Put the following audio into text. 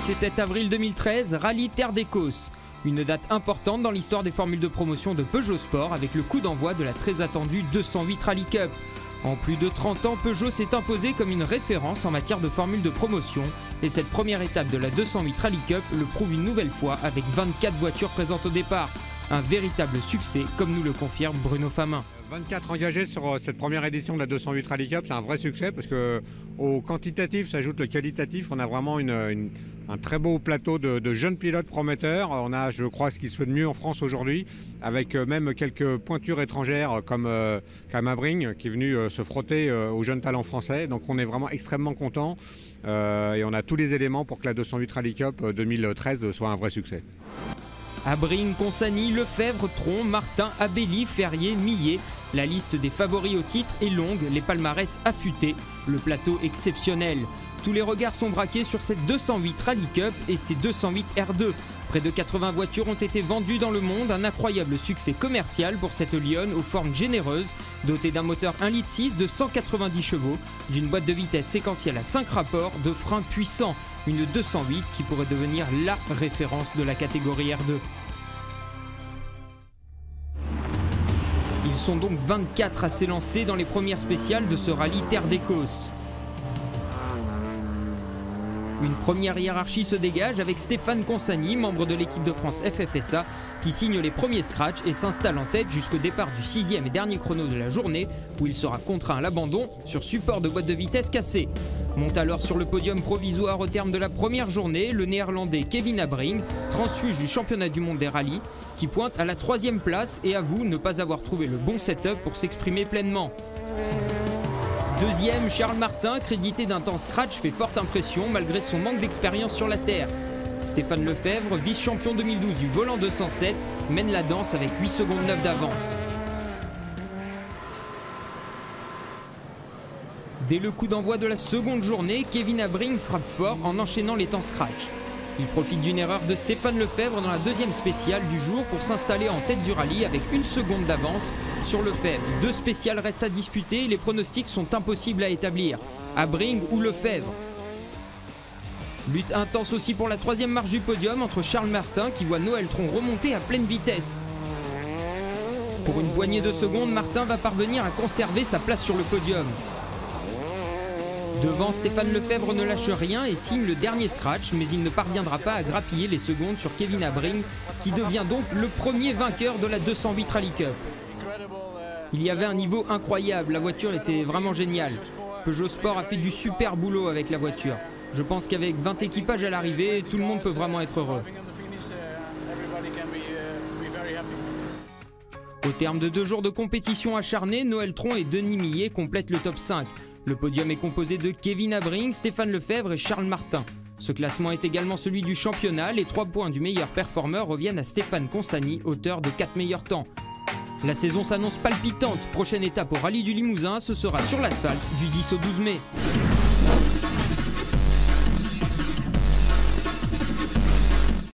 6 et 7 avril 2013, Rallye Terre d'Écosse. Une date importante dans l'histoire des formules de promotion de Peugeot Sport avec le coup d'envoi de la très attendue 208 Rally Cup. En plus de 30 ans, Peugeot s'est imposé comme une référence en matière de formules de promotion et cette première étape de la 208 Rally Cup le prouve une nouvelle fois avec 24 voitures présentes au départ. Un véritable succès comme nous le confirme Bruno Famin. 24 engagés sur cette première édition de la 208 Rally Cup, c'est un vrai succès parce qu'au quantitatif s'ajoute le qualitatif. On a vraiment un très beau plateau de jeunes pilotes prometteurs. On a, je crois, ce qui se fait de mieux en France aujourd'hui, avec même quelques pointures étrangères comme Kamabring qui est venu se frotter aux jeunes talents français. Donc on est vraiment extrêmement content et on a tous les éléments pour que la 208 Rally Cup 2013 soit un vrai succès. Abring, Consani, Lefebvre, Tron, Martin, Abelli, Ferrier, Millet. La liste des favoris au titre est longue, les palmarès affûtés, le plateau exceptionnel. Tous les regards sont braqués sur cette 208 Rally Cup et ses 208 R2. Près de 80 voitures ont été vendues dans le monde, un incroyable succès commercial pour cette lionne aux formes généreuses, dotée d'un moteur 1,6 litre de 190 chevaux, d'une boîte de vitesse séquentielle à 5 rapports, de freins puissants. Une 208 qui pourrait devenir la référence de la catégorie R2. Ils sont donc 24 à s'élancer dans les premières spéciales de ce rallye Terre d'Écosse. Une première hiérarchie se dégage avec Stéphane Consani, membre de l'équipe de France FFSA, qui signe les premiers scratchs et s'installe en tête jusqu'au départ du 6e et dernier chrono de la journée, où il sera contraint à l'abandon sur support de boîte de vitesse cassée. Monte alors sur le podium provisoire au terme de la première journée, le néerlandais Kevin Abring, transfuge du championnat du monde des rallyes, qui pointe à la 3e place et avoue ne pas avoir trouvé le bon setup pour s'exprimer pleinement. Deuxième, Charles Martin, crédité d'un temps scratch, fait forte impression malgré son manque d'expérience sur la terre. Stéphane Lefebvre, vice-champion 2012 du volant 207, mène la danse avec 8 secondes 9 d'avance. Dès le coup d'envoi de la seconde journée, Kevin Abring frappe fort en enchaînant les temps scratch. Il profite d'une erreur de Stéphane Lefebvre dans la deuxième spéciale du jour pour s'installer en tête du rallye avec 1 seconde d'avance sur Lefebvre. 2 spéciales restent à disputer et les pronostics sont impossibles à établir. Abring ou Lefebvre. Lutte intense aussi pour la 3e marche du podium entre Charles Martin qui voit Noël Tron remonter à pleine vitesse. Pour une poignée de secondes, Martin va parvenir à conserver sa place sur le podium. Devant, Stéphane Lefebvre ne lâche rien et signe le dernier scratch, mais il ne parviendra pas à grappiller les secondes sur Kevin Abring, qui devient donc le premier vainqueur de la 208 Rally Cup. Il y avait un niveau incroyable, la voiture était vraiment géniale. Peugeot Sport a fait du super boulot avec la voiture. Je pense qu'avec 20 équipages à l'arrivée, tout le monde peut vraiment être heureux. Au terme de 2 jours de compétition acharnée, Noël Tron et Denis Millet complètent le top 5. Le podium est composé de Kevin Abring, Stéphane Lefebvre et Charles Martin. Ce classement est également celui du championnat. Les 3 points du meilleur performeur reviennent à Stéphane Consani, auteur de 4 meilleurs temps. La saison s'annonce palpitante. Prochaine étape au rallye du Limousin, ce sera sur l'asphalte du 10 au 12 mai.